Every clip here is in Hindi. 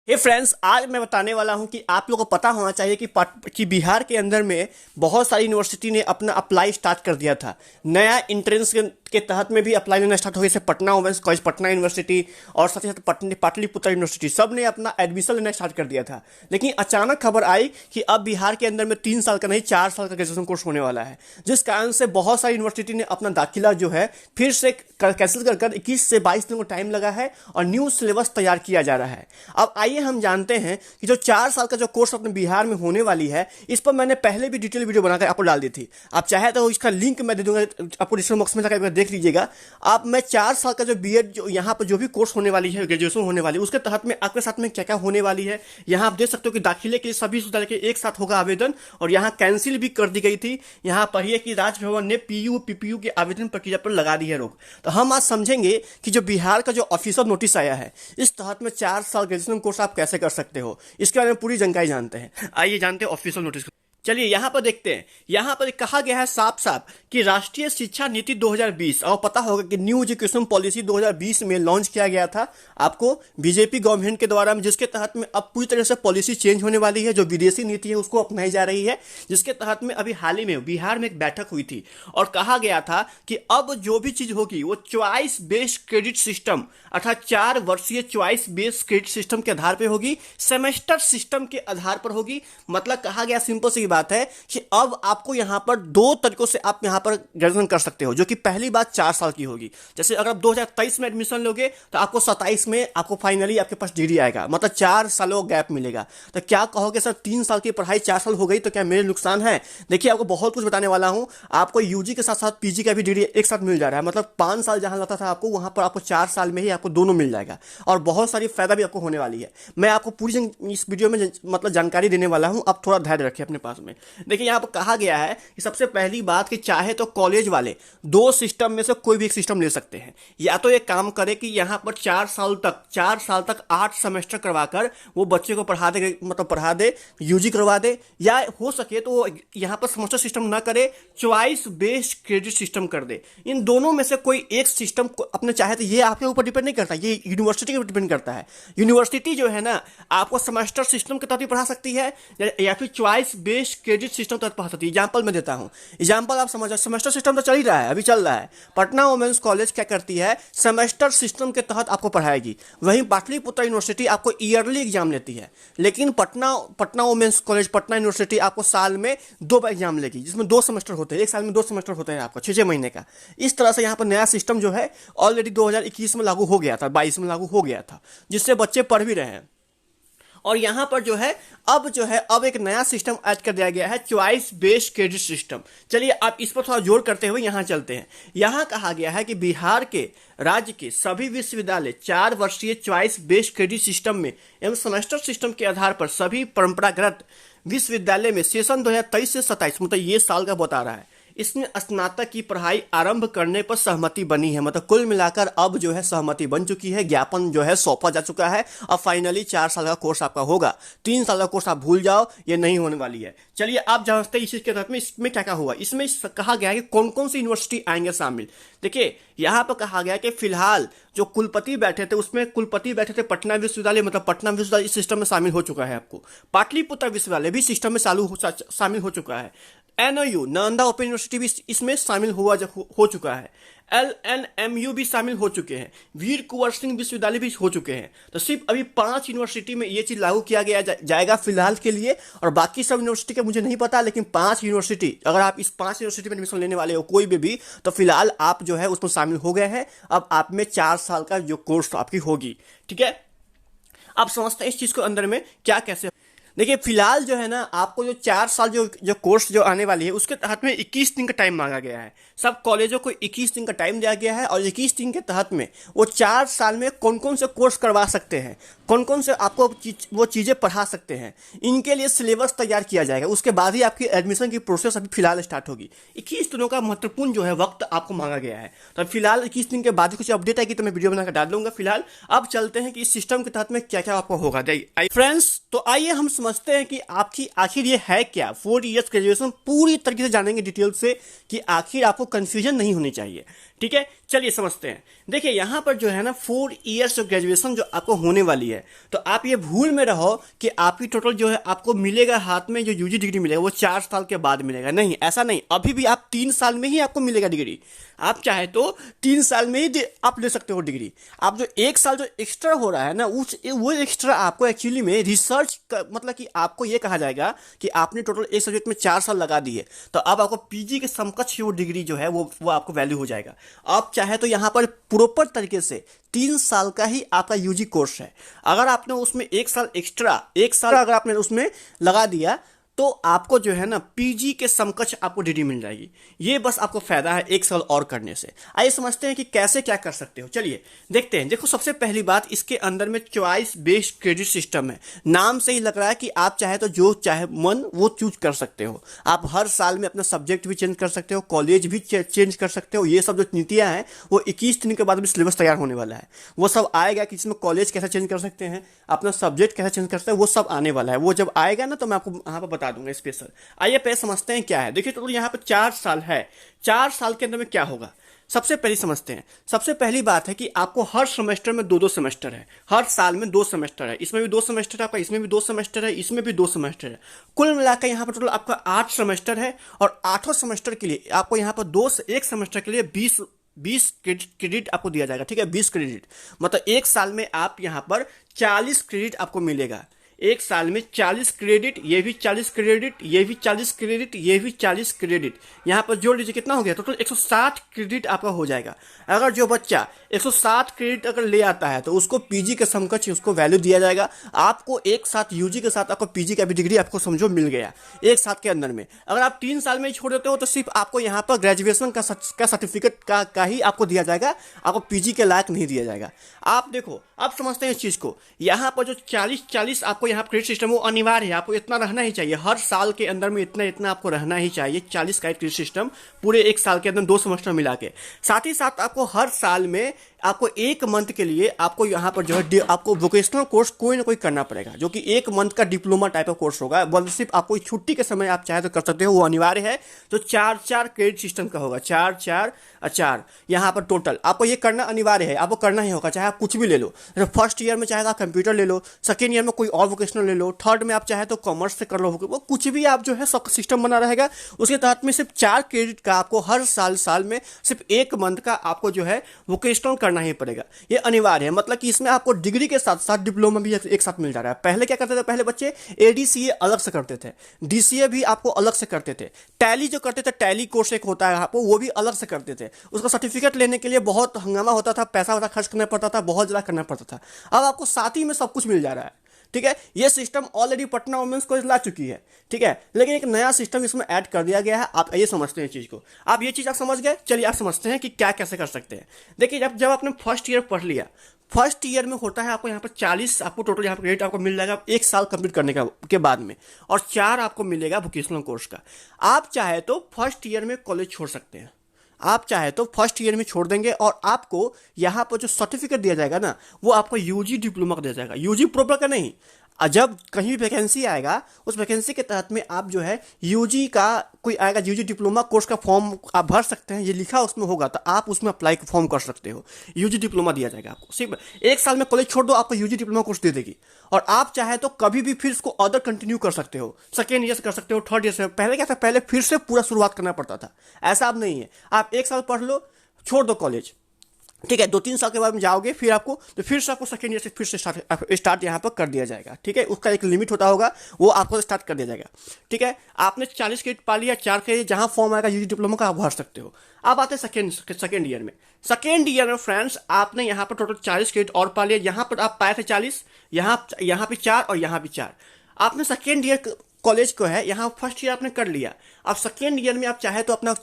हे फ्रेंड्स, आज मैं बताने वाला हूं कि आप लोगों को पता होना चाहिए कि बिहार के अंदर में बहुत सारी यूनिवर्सिटी ने अपना अप्लाई स्टार्ट कर दिया था। नया इंट्रेंस के तहत में भी अप्लाई लेना स्टार्ट हो गया। जैसे Patna women's college, Patna university और साथ ही साथ पाटलिपुत्र यूनिवर्सिटी, सब ने अपना एडमिशन लेना स्टार्ट कर दिया था। लेकिन अचानक खबर आई कि अब बिहार के अंदर में 3 साल का नहीं 4 साल का ग्रेजुएशन कोर्स होने वाला है, जिस कारण से बहुत सारी यूनिवर्सिटी ने अपना दाखिला जो है फिर से कैंसिल कर 21 से 22 दिन को टाइम लगा है और न्यू सिलेबस तैयार किया जा रहा है। अब आइए हम जानते हैं कि जो 4 साल का जो कोर्स अपने बिहार में होने वाली है, इस पर मैंने पहले भी डिटेल वीडियो बनाकर आपको डाल दी थी। आप चाहे तो इसका लिंक मैं दे दूंगा आपको डिस्क्रिप्शन बॉक्स में, जाकर देख लीजिएगा। आप मैं 4 साल का जो बीएड जो यहाँ पर जो भी कोर्स होने वाली है, ग्रेजुएशन होने वाली है, उसके तहत में आपके साथ में क्या क्या होने वाली है यहाँ आप देख सकते हो कि दाखिले के लिए सभी विश्वविद्यालय के एक साथ होगा आवेदन, और यहाँ कैंसिल भी कर दी गई थी। यहाँ पढ़िए कि राजभवन ने पीयू पीपीयू की आवेदन प्रक्रिया पर लगा दी है रोक। तो हम आज समझेंगे कि जो बिहार का जो ऑफिशियल नोटिस आया है, इस तहत में 4 साल ग्रेजुएशन कोर्स आप कैसे कर सकते हो, इसके बारे में पूरी जानकारी जानते हैं। आइए जानते हैं ऑफिशियल नोटिस। चलिए यहाँ पर देखते हैं। यहाँ पर कहा गया है साफ साफ कि राष्ट्रीय शिक्षा नीति 2020, और पता होगा कि न्यू एजुकेशन पॉलिसी 2020 में लॉन्च किया गया था आपको बीजेपी गवर्नमेंट के द्वारा, जिसके तहत में अब पूरी तरह से पॉलिसी चेंज होने वाली है। जो विदेशी नीति है उसको अपनाई जा रही है, जिसके तहत में अभी हाल ही में बिहार में एक बैठक हुई थी और कहा गया था कि अब जो भी चीज होगी वो चॉइस बेस्ड क्रेडिट सिस्टम, अर्थात 4 वर्षीय चॉइस बेस्ड क्रेडिट सिस्टम के आधार पर होगी, सेमेस्टर सिस्टम के आधार पर होगी। मतलब कहा गया सिंपल सी बात है कि अब आपको यहां पर 2 तरीकों से आप यहां पर ग्रेजुएशन कर सकते हो, जो कि पहली बात 4 साल की होगी। जैसे अगर आप 2023 में एडमिशन लोगे तो आपको 27 में आपको फाइनली आपके पास डिग्री आएगा, मतलब 4 सालों गैप मिलेगा। तो क्या कहोगे सर 3 साल की पढ़ाई 4 साल हो गई तो क्या मेरे नुकसान है? देखिए आपको बहुत कुछ बताने वाला हूं। आपको यूजी के साथ साथ पीजी का भी डिग्री एक साथ मिल जा रहा है, मतलब 5 साल जहां लगता था आपको, वहां पर आपको 4 साल में ही आपको दोनों मिल जाएगा, और बहुत सारी फायदा भी आपको होने वाली है। मैं आपको पूरी इस वीडियो में मतलब जानकारी देने वाला हूं, आप थोड़ा धैर्य रखिए अपने पास में। देखिए यहाँ पर कहा गया है कि सबसे पहली बात कि चाहे तो कॉलेज वाले 2 सिस्टम में से कोई भी एक सिस्टम ले सकते हैं, या तो एक काम करे कि यहाँ पर 4 साल तक 8 सेमेस्टर करवाकर वो बच्चे को पढ़ा दे, मतलब पढ़ा दे, यूजी करवा दे, या हो सके तो यहाँ पर सेमेस्टर सिस्टम ना करे, चॉइस बेस्ड क्रेडिट सिस्टम कर दे। इन दोनों में से कोई एक सिस्टम अपने चाहे तो, ये आपके ऊपर डिपेंड नहीं करता, ये यूनिवर्सिटी के ऊपर डिपेंड करता है। यूनिवर्सिटी जो है ना आपको सेमेस्टर सिस्टम के तहत भी पढ़ा सकती है या फिर चॉइस बेस्ड क्रेडिट सिस्टम तक पढ़ा सकती है। एग्जाम्पल मैं देता हूं, एग्जाम्पल आप समझ, सेमेस्टर सिस्टम तो चल ही रहा है, अभी चल रहा है। पटना वुमेंस कॉलेज क्या करती है, सेमेस्टर सिस्टम के तहत आपको पढ़ाएगी। वहीं पाटलिपुत्र यूनिवर्सिटी आपको ईयरली एग्जाम लेती है, लेकिन Patna women's college, Patna university आपको साल में 2 बार एग्जाम लेगी, जिसमें 2 सेमेस्टर होते हैं, एक साल में 2 सेमेस्टर होते हैं आपको 6 महीने का। इस तरह से यहाँ पर नया सिस्टम जो है ऑलरेडी 2021 में लागू हो गया था, 22 में लागू हो गया था, जिससे बच्चे पढ़ भी रहे हैं। और यहां पर जो है अब एक नया सिस्टम ऐड कर दिया गया है, चॉइस बेस्ड क्रेडिट सिस्टम। चलिए आप इस पर थोड़ा जोर करते हुए यहां चलते हैं। यहां कहा गया है कि बिहार के राज्य के सभी विश्वविद्यालय 4 वर्षीय चॉइस बेस्ड क्रेडिट सिस्टम में एवं सेमेस्टर सिस्टम के आधार पर सभी परंपरागत विश्वविद्यालय में सेशन 2023 से 27, मतलब ये साल का बता रहा है, इसमें स्नातक की पढ़ाई आरंभ करने पर सहमति बनी है। मतलब कुल मिलाकर अब जो है सहमति बन चुकी है, ज्ञापन जो है सौंपा जा चुका है। अब फाइनली 4 साल का कोर्स आपका होगा। 3 साल का कोर्स आप भूल जाओ, ये नहीं होने वाली है। चलिए आप जानते हैं इस चीज के तहत में इसमें क्या क्या हुआ। इसमें कहा गया है कि कौन कौन सी यूनिवर्सिटी आएंगे शामिल। देखिए यहां पर कहा गया कि फिलहाल जो कुलपति बैठे थे, उसमें कुलपति बैठे थे पटना विश्वविद्यालय, मतलब पटना विश्वविद्यालय इस सिस्टम में शामिल हो चुका है। आपको पाटलिपुत्र विश्वविद्यालय भी सिस्टम में शामिल हो चुका है। एनओयू नालंदा ओपन यूनिवर्सिटी भी इसमें शामिल हो चुका है। एलएनएमयू भी शामिल हो चुके हैं। वीर कुंवर सिंह विश्वविद्यालय भी हो चुके हैं। तो सिर्फ अभी 5 यूनिवर्सिटी में ये चीज लागू किया जाएगा फिलहाल के लिए, और बाकी सब यूनिवर्सिटी का मुझे नहीं पता, लेकिन 5 यूनिवर्सिटी, अगर आप इस 5 यूनिवर्सिटी में एडमिशन लेने वाले हो कोई भी, तो फिलहाल आप जो है उसमें शामिल हो गए हैं। अब आप में 4 साल का जो कोर्स आपकी होगी, ठीक है। आप समझते हैं इस चीज को अंदर में क्या कैसे। देखिए फिलहाल जो है ना आपको जो 4 साल जो कोर्स जो आने वाली है, उसके तहत में 21 दिन का टाइम मांगा गया है। सब कॉलेजों को 21 दिन का टाइम दिया गया है, और 21 दिन के तहत में वो 4 साल में कौन कौन से कोर्स करवा सकते हैं, कौन कौन से आपको वो चीज़ें पढ़ा सकते हैं, इनके लिए सिलेबस तैयार किया जाएगा। उसके बाद ही आपकी एडमिशन की प्रोसेस अभी फिलहाल स्टार्ट होगी। 21 दिनों का महत्वपूर्ण जो है वक्त आपको मांगा गया है। तो फिलहाल 21 दिन के बाद ही कुछ अपडेट आएगी तो मैं वीडियो बनाकर डाल दूंगा। फिलहाल अब चलते हैं कि इस सिस्टम के तहत में क्या क्या आपको होगा। फ्रेंड्स तो आइए हम समझते हैं कि आपकी आखिर ये है क्या। 4 इयर्स ग्रेजुएशन पूरी तरीके से जानेंगे डिटेल से कि आखिर आपको कंफ्यूजन नहीं होनी चाहिए, ठीक है, चलिए समझते हैं। देखिए यहाँ पर जो है ना 4 इयर्स ऑफ ग्रेजुएशन जो आपको होने वाली है, तो आप ये भूल में रहो कि आपकी टोटल जो है आपको मिलेगा हाथ में जो यूजी डिग्री मिलेगा वो 4 साल के बाद मिलेगा। नहीं, ऐसा नहीं, अभी भी आप 3 साल में ही आपको मिलेगा डिग्री। आप चाहे तो 3 साल में ही आप ले सकते हो डिग्री। आप जो 1 साल जो एक्स्ट्रा हो रहा है ना, वो एक्स्ट्रा आपको एक्चुअली में रिसर्च मतलब कि आपको ये कहा जाएगा कि आपने टोटल एक सब्जेक्ट में 4 साल लगा दिए, तो अब आपको पीजी के समकक्ष वो डिग्री जो है वो आपको वैल्यू हो जाएगा। आप चाहे तो यहाँ पर प्रॉपर तरीके से 3 साल का ही आपका यूजी कोर्स है। अगर आपने उसमें 1 साल एक्स्ट्रा, 1 साल अगर आपने उसमें लगा दिया तो आपको जो है ना पीजी के समकक्ष आपको डिग्री मिल जाएगी। ये बस आपको फायदा है 1 साल और करने से। आइए समझते हैं कि कैसे क्या कर सकते हो। चलिए देखते हैं। देखो सबसे पहली बात, इसके अंदर में चॉइस बेस्ड क्रेडिट सिस्टम है। नाम से ही लग रहा है कि आप चाहे तो जो चाहे मन वो चूज कर सकते हो। आप हर साल में अपना सब्जेक्ट भी चेंज कर सकते हो, कॉलेज भी चेंज कर सकते हो। ये सब जो नीतियां हैं वो 21 दिन के बाद भी सिलेबस तैयार होने वाला है। वो सब आएगा कि इसमें कॉलेज कैसे चेंज कर सकते हैं, अपना सब्जेक्ट कैसे चेंज कर सकते हैं, वो सब आने वाला है। वो जब आएगा ना तो मैं आपको यहाँ पर बता दूंगा स्पेशल। आइए पहले समझते हैं क्या है। देखिए तो यहाँ पर 4 साल है। 4 साल के अंदर में क्या होगा सबसे पहले समझते हैं। सबसे पहली बात है कि आपको हर सेमेस्टर में 2-2 सेमेस्टर है। हर साल में 2 सेमेस्टर है। इसमें भी 2 सेमेस्टर है आपका, इसमें भी 2 सेमेस्टर है, इसमें भी 2 सेमेस्टर है। कुल मिलाकर यहाँ पर टोटल आपका 8 सेमेस्टर है। और 8 सेमेस्टर के लिए आपको यहाँ पर एक सेमेस्टर के लिए 20 क्रेडिट आपको दिया जाएगा। ठीक है, 20 क्रेडिट मतलब 1 साल में आप यहाँ पर 40 क्रेडिट आपको मिलेगा। 1 साल में 40 क्रेडिट, ये भी 40 क्रेडिट, ये भी 40 क्रेडिट, ये भी 40 क्रेडिट। यहाँ पर जोड़ लीजिए कितना हो गया, टोटल 160 क्रेडिट आपका हो जाएगा। अगर जो बच्चा 160 क्रेडिट अगर ले आता है तो उसको पीजी के समकक्ष उसको वैल्यू दिया जाएगा। आपको एक साथ यूजी के साथ आपको पीजी का भी डिग्री आपको समझो मिल गया 1 साल के अंदर में। अगर आप 3 साल में ही छोड़ देते हो तो सिर्फ आपको यहाँ पर ग्रेजुएशन का सर्टिफिकेट का ही आपको दिया जाएगा, आपको पीजी के लायक नहीं दिया जाएगा। आप देखो, आप समझते हैं इस चीज को। यहाँ पर जो 40 आपको यहाँ क्रेडिट सिस्टम वो अनिवार्य है, आपको इतना रहना ही चाहिए। हर साल के अंदर में इतना आपको रहना ही चाहिए। 40 का क्रेडिट सिस्टम पूरे 1 साल के अंदर 2 सेमेस्टर मिला के। साथ ही साथ आपको हर साल में आपको 1 मंथ के लिए आपको यहाँ पर जो है आपको वोकेशनल कोर्स कोई ना कोई करना पड़ेगा, जो कि 1 मंथ का डिप्लोमा टाइप का कोर्स होगा। बल्कि सिर्फ आपको छुट्टी के समय आप चाहे तो कर सकते हो, वो अनिवार्य है। तो 4 क्रेडिट सिस्टम का होगा, 4 यहाँ पर टोटल आपको ये करना अनिवार्य है, आपको करना ही होगा। चाहे आप कुछ भी ले लो, फर्स्ट ईयर में चाहे आप कंप्यूटर ले लो, सेकेंड ईयर में कोई और वोकेशनल ले लो, थर्ड में आप चाहे तो कॉमर्स से कर लो, वो कुछ भी आप जो है सब सिस्टम बना रहेगा। उसके तहत में सिर्फ 4 क्रेडिट का आपको हर साल में सिर्फ 1 मंथ का आपको जो है वोकेशनल करना ही पड़ेगा। ये अनिवार्य है। मतलब कि इसमें आपको डिग्री के साथ साथ डिप्लोमा भी एक साथ मिल जा रहा है। पहले क्या करते थे, पहले बच्चे एडीसीए अलग से करते थे, डीसीए भी आपको अलग से करते थे, टैली जो करते थे, टैली कोर्स एक होता है आपको, वो भी अलग से करते थे। उसका सर्टिफिकेट लेने के लिए बहुत हंगामा होता था, पैसा खर्च करना पड़ता था, बहुत ज़्यादा करना पड़ता था। अब आपको साथ ही में सब कुछ मिल जा रहा है। ठीक है, ये system already Patna women's college ला चुकी है। ठीक है, लेकिन एक नया सिस्टम इसमें ऐड कर दिया गया है। आप ये समझते हैं चीज को, आप ये चीज आप समझ गए। चलिए आप समझते हैं कि क्या कैसे कर सकते हैं। देखिए जब आपने फर्स्ट ईयर पढ़ लिया, फर्स्ट ईयर में होता है आपको यहाँ पर 40 आपको टोटल यहाँ पर क्रेडिट आपको मिल जाएगा 1 साल कंप्लीट करने के बाद में, और 4 आपको मिलेगा वोकेशनल कोर्स का। आप चाहे तो फर्स्ट ईयर में कॉलेज छोड़ सकते हैं, आप चाहे तो फर्स्ट ईयर में छोड़ देंगे, और आपको यहाँ पर जो सर्टिफिकेट दिया जाएगा ना, वो आपको यूजी डिप्लोमा का दिया जाएगा, यूजी प्रॉपर का नहीं। जब कहीं भी वैकेंसी आएगा, उस वैकेंसी के तहत में आप जो है यूजी का कोई आएगा, यूजी डिप्लोमा कोर्स का फॉर्म आप भर सकते हैं, ये लिखा उसमें होगा, तो आप उसमें अप्लाई फॉर्म कर सकते हो। यूजी डिप्लोमा दिया जाएगा आपको। सिर्फ 1 साल में कॉलेज छोड़ दो, आपको यूजी डिप्लोमा कोर्स दे देगी। और आप चाहे तो कभी भी फिर इसको अदर कंटिन्यू कर सकते हो, सेकेंड ईयर से कर सकते हो, थर्ड ईयर से। पहले क्या था, पहले फिर से पूरा शुरुआत करना पड़ता था। ऐसा अब नहीं है, आप 1 साल पढ़ लो, छोड़ दो कॉलेज। ठीक है, 2-3 साल के बाद में जाओगे, फिर से आपको सेकेंड ईयर से फिर से स्टार्ट यहाँ पर कर दिया जाएगा। ठीक है, उसका एक लिमिट होता होगा, वो आपको स्टार्ट कर दिया जाएगा। ठीक है, आपने 40 क्रेडिट पा लिया, 4 के जहाँ फॉर्म आएगा यूजी डिप्लोमा का आप भर सकते हो। अब आते हैं सेकेंड ईयर में। सेकेंड ईयर में फ्रेंड्स आपने यहाँ पर टोटल 40 क्रेडिट और पा लिया। यहाँ पर आप पाए थे 40, यहाँ पे 4 और यहाँ भी 4। आपने सेकेंड ईयर कॉलेज को है, यहाँ फर्स्ट ईयर आपने कर लिया। अब सेकेंड ईयर में आप चाहे तो अपना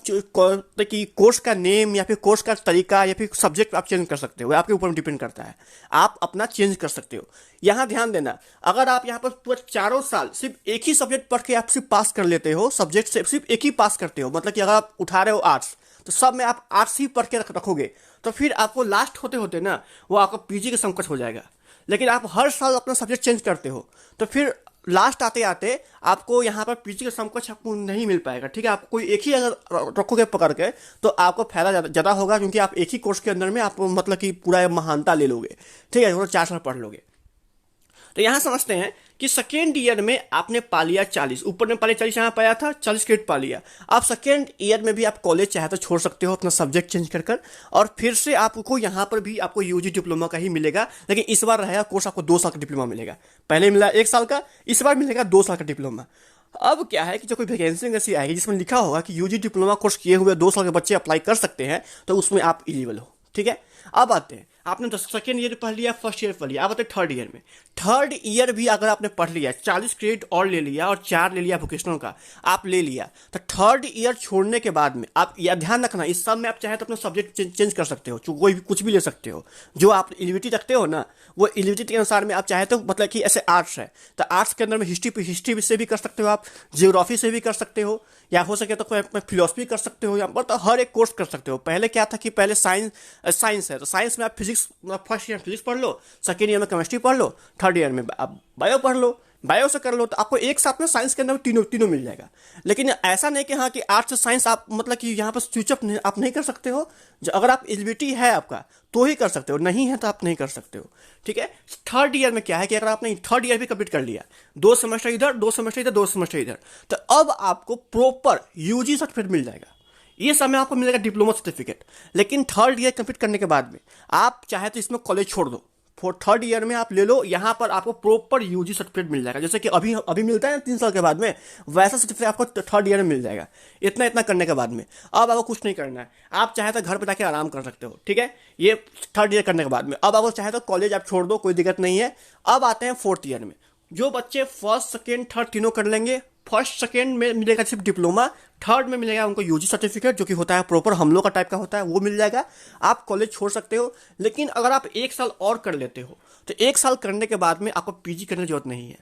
कोर्स का नेम या फिर कोर्स का तरीका या फिर सब्जेक्ट आप चेंज कर सकते हो, आपके ऊपर डिपेंड करता है, आप अपना चेंज कर सकते हो। यहाँ ध्यान देना, अगर आप यहाँ पर पूरा 4 साल सिर्फ एक ही सब्जेक्ट पढ़ के आप सिर्फ पास कर लेते हो, सब्जेक्ट से सिर्फ एक ही पास करते हो, मतलब कि अगर आप उठा रहे हो आर्ट्स, तो सब में आप आर्ट्स ही पढ़ के रखोगे, तो फिर आपको लास्ट होते होते ना वो आपका पीजी के समकक्ष हो जाएगा। लेकिन आप हर साल अपना सब्जेक्ट चेंज करते हो, तो फिर लास्ट आते आते आपको यहाँ पर पीजी का समकक्ष आपको नहीं मिल पाएगा, ठीक है। आपको कोई एक ही अगर रखोगे पकड़ के तो आपको फायदा ज़्यादा होगा, क्योंकि आप एक ही कोर्स के अंदर में आप मतलब कि पूरा महानता ले लोगे, ठीक है, 4 साल पढ़ लोगे। तो यहां समझते हैं कि सेकेंड ईयर में आपने पा लिया 40, ऊपर में पहले 40 यहां पाया था, 40 क्रेडिट पा लिया। आप सेकेंड ईयर में भी आप कॉलेज चाहे तो छोड़ सकते हो अपना सब्जेक्ट चेंज कर और फिर से आपको यहां पर भी आपको यूजी डिप्लोमा का ही मिलेगा, लेकिन इस बार रहेगा कोर्स आपको 2 साल का डिप्लोमा मिलेगा। पहले मिला 1 साल का, इस बार मिलेगा 2 साल का डिप्लोमा। अब क्या है कि जो कोई वैकेंसी ऐसी आएगी जिसमें लिखा होगा कि यूजी डिप्लोमा कोर्स किए हुए 2 साल के बच्चे अप्लाई कर सकते हैं, तो उसमें आप एलिजिबल हो, ठीक है। अब आते हैं, आपने तो सेकेंड ईयर पढ़ लिया, फर्स्ट ईयर पढ़ लिया, अब आते हैं थर्ड ईयर में। थर्ड ईयर भी अगर आपने पढ़ लिया, 40 क्रेडिट और ले लिया और 4 ले लिया वोकेशनल का, आप ले लिया, तो थर्ड ईयर छोड़ने के बाद में आप यह ध्यान रखना, इस सब में आप चाहे तो अपना सब्जेक्ट चेंज कर सकते हो, कोई भी कुछ भी ले सकते हो। जो आप एलिजिबिलिटी रखते हो ना, वो एलिजिबिलिटी के अनुसार में आप चाहे तो मतलब कि ऐसे आर्ट्स है तो आर्ट्स के अंदर में हिस्ट्री से भी कर सकते हो, आप जियोग्राफी से भी कर सकते हो, या हो सके तो फिलोसफी कर सकते हो, या मतलब हर एक कोर्स कर सकते हो। पहले क्या था कि पहले साइंस है तो साइंस में आप फिजिक्स, फर्स्ट ईयर में फिजिक्स पढ़ लो, सेकेंड ईयर में केमिस्ट्री पढ़ लो, थर्ड ईयर में आप बायो पढ़ लो, बायो से कर लो, तो आपको एक साथ में साइंस के अंदर तीनों मिल जाएगा। लेकिन ऐसा नहीं कि हाँ कि आर्ट्स से साइंस आप मतलब कि यहाँ पर स्विचअप आप नहीं कर सकते हो। जो अगर आप एलिजिबिलिटी है आपका तो ही कर सकते हो, नहीं है तो आप नहीं कर सकते हो, ठीक है। थर्ड ईयर में क्या है कि अगर आपने थर्ड ईयर भी कंप्लीट कर लिया, 2 सेमेस्टर इधर, 2 सेमेस्टर इधर, 2 सेमेस्टर इधर, तो अब आपको प्रॉपर यूजी सर्टिफिकेट मिल जाएगा। ये समय आपको मिलेगा डिप्लोमा सर्टिफिकेट। लेकिन थर्ड ईयर कंप्लीट करने के बाद में आप चाहे तो इसमें कॉलेज छोड़ दो, फॉर थर्ड ईयर में आप ले लो, यहाँ पर आपको प्रॉपर यूजी सर्टिफिकेट मिल जाएगा। जैसे कि अभी मिलता है 3 साल के बाद में, वैसा सर्टिफिकेट आपको थर्ड ईयर में मिल जाएगा। इतना करने के बाद में अब आपको कुछ नहीं करना है, आप चाहे तो घर पर जाके आराम कर सकते हो, ठीक है। ये थर्ड ईयर करने के बाद में अब आपको चाहे तो कॉलेज आप छोड़ दो, कोई दिक्कत नहीं है। अब आते हैं फोर्थ ईयर में। जो बच्चे फर्स्ट सेकेंड थर्ड तीनों कर लेंगे, फर्स्ट सेकेंड में मिलेगा सिर्फ डिप्लोमा, थर्ड में मिलेगा उनको यूजी सर्टिफिकेट, जो कि होता है प्रॉपर हम लोग का टाइप का होता है, वो मिल जाएगा। आप कॉलेज छोड़ सकते हो। लेकिन अगर आप 1 साल और कर लेते हो तो 1 साल करने के बाद में आपको पीजी करने की जरूरत नहीं है,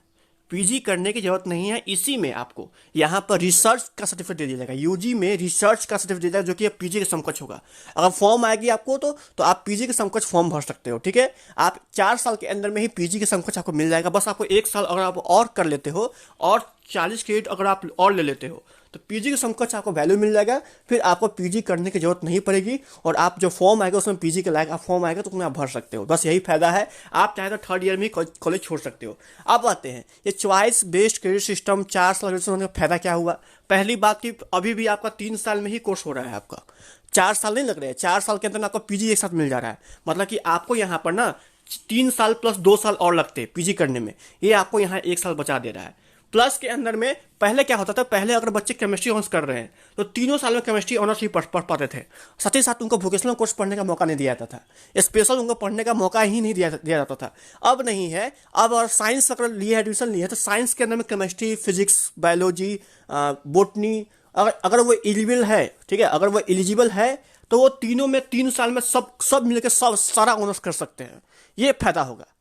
पीजी करने की जरूरत नहीं है। इसी में आपको यहाँ पर रिसर्च का सर्टिफिकेट दे दिया जाएगा, यूजी में रिसर्च का सर्टिफिकेट दे जाएगा, जो कि पीजी के समकक्ष होगा। अगर फॉर्म आएगी आपको तो आप पीजी के समकक्ष फॉर्म भर सकते हो, ठीक है। आप 4 साल के अंदर में ही पीजी के समकक्ष आपको मिल जाएगा। बस आपको 1 साल अगर आप और कर लेते हो और 40 क्रेडिट अगर आप और ले लेते हो तो पीजी के समकक्ष आपको वैल्यू मिल जाएगा। फिर आपको पीजी करने की जरूरत नहीं पड़ेगी, और आप जो फॉर्म आएगा उसमें पीजी के लायक आप फॉर्म आएगा तो उसमें आप भर सकते हो। बस यही फायदा है। आप चाहे तो थर्ड ईयर में कॉलेज छोड़ सकते हो। अब आते हैं ये चॉइस बेस्ड क्रेडिट सिस्टम, 4 साल होने का फायदा क्या हुआ। पहली बात की अभी भी आपका 3 साल में ही कोर्स हो रहा है, आपका 4 साल नहीं लग रहे हैं। 4 साल के अंदर आपको पीजी एक साथ मिल जा रहा है, मतलब कि आपको यहाँ पर ना 3 साल प्लस 2 साल और लगते हैं पीजी करने में, ये आपको यहाँ 1 साल बचा दे रहा है। प्लस के अंदर में पहले क्या होता था, पहले अगर बच्चे केमिस्ट्री ऑनर्स कर रहे हैं तो 3 साल में केमिस्ट्री ऑनर्स ही पढ़ पाते थे। साथ ही साथ उनको वोकेशनल कोर्स पढ़ने का मौका नहीं दिया जाता था, स्पेशल उनको पढ़ने का मौका ही नहीं दिया जाता था। अब नहीं है। अब और साइंस अगर लिए एडमिशन लिए है तो साइंस के अंदर में केमिस्ट्री, फिजिक्स, बायोलॉजी, बॉटनी, अगर वो एलिजिबल है, ठीक है, अगर वो एलिजिबल है तो वो तीनों में 3 साल में सब मिलकर सब सारा ऑनर्स कर सकते हैं। ये फायदा होगा।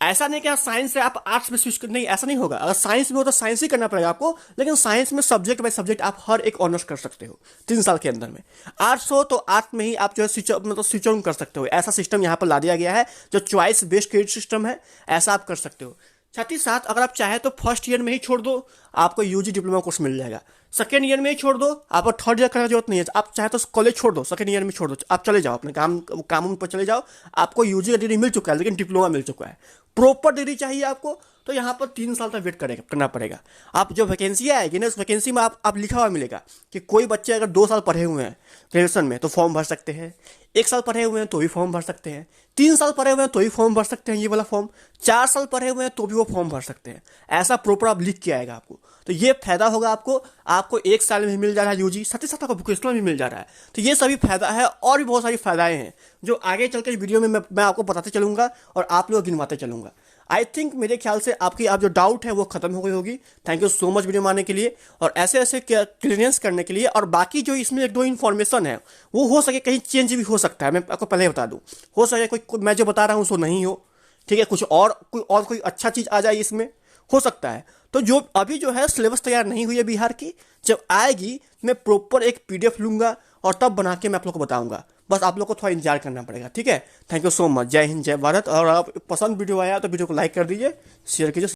ऐसा नहीं कि आप साइंस से आप आर्ट्स में स्विच कर, नहीं, ऐसा नहीं होगा। अगर साइंस में हो तो साइंस ही करना पड़ेगा आपको, लेकिन साइंस में सब्जेक्ट बाय सब्जेक्ट आप हर एक ऑनर्स कर सकते हो 3 साल के अंदर में। आर्ट्स हो तो आर्ट्स में ही आप जो है स्विच ऑन कर सकते हो। ऐसा सिस्टम यहाँ पर ला दिया गया है, जो चॉइस बेस्ड क्रेडिट सिस्टम है, ऐसा आप कर सकते हो। साथ ही साथ अगर आप चाहे तो फर्स्ट ईयर में ही छोड़ दो, आपको यूजी डिप्लोमा कोर्स मिल जाएगा। सेकेंड ईयर में ही छोड़ दो, आपको थर्ड ईयर करने की जरूरत नहीं है। आप चाहे तो कॉलेज छोड़ दो, सेकेंड ईयर में छोड़ दो, आप चले जाओ अपने काम पर चले जाओ। आपको यूजी का डिग्री मिल चुका है, लेकिन डिप्लोमा मिल चुका है। प्रॉपर डिग्री चाहिए आपको तो यहाँ पर 3 साल तक वेट करना पड़ेगा। आप जो वैकेंसी आएगी ना, उस वैकेंसी में आप लिखा हुआ मिलेगा कि कोई बच्चे अगर 2 साल पढ़े हुए हैं ग्रेजुएशन में तो फॉर्म भर सकते हैं, 1 साल पढ़े हुए हैं तो भी फॉर्म भर सकते हैं, 3 साल पढ़े हुए हैं तो भी फॉर्म भर सकते हैं, ये वाला फॉर्म 4 साल पढ़े हुए हैं तो भी वो फॉर्म भर सकते हैं। ऐसा प्रॉपर आप लिख के आएगा आपको, तो ये फायदा होगा आपको 1 साल में मिल जा रहा है यूजी, साथ ही साथ आपको वोकेशनल भी मिल जा रहा है। तो ये सभी फायदा है, और भी बहुत सारी फायदाएं हैं जो आगे चलकर वीडियो में मैं आपको बताते चलूंगा और आप लोग गिनवाते चलूंगा। आई थिंक मेरे ख्याल से आपकी जो डाउट है वो खत्म हो गई होगी। Thank you so much video मानने के लिए और ऐसे क्लियरेंस करने के लिए। और बाकी जो इसमें 1-2 इन्फॉर्मेशन है वो हो सके कहीं चेंज भी हो सकता है, मैं आपको पहले बता दूं। हो सके कोई मैं जो बता रहा हूँ सो नहीं हो, ठीक है, कोई अच्छा चीज़ आ जाए इसमें, हो सकता है। तो जो अभी जो है सिलेबस तैयार नहीं हुई है बिहार की, जब आएगी मैं प्रॉपर एक PDF लूंगा और तब बना के मैं आप लोग को बताऊंगा। बस आप लोग को थोड़ा इंतजार करना पड़ेगा, ठीक है। Thank you so much. जय हिंद, जय भारत। और आप पसंद वीडियो आया तो वीडियो को लाइक कर दीजिए, शेयर कीजिए।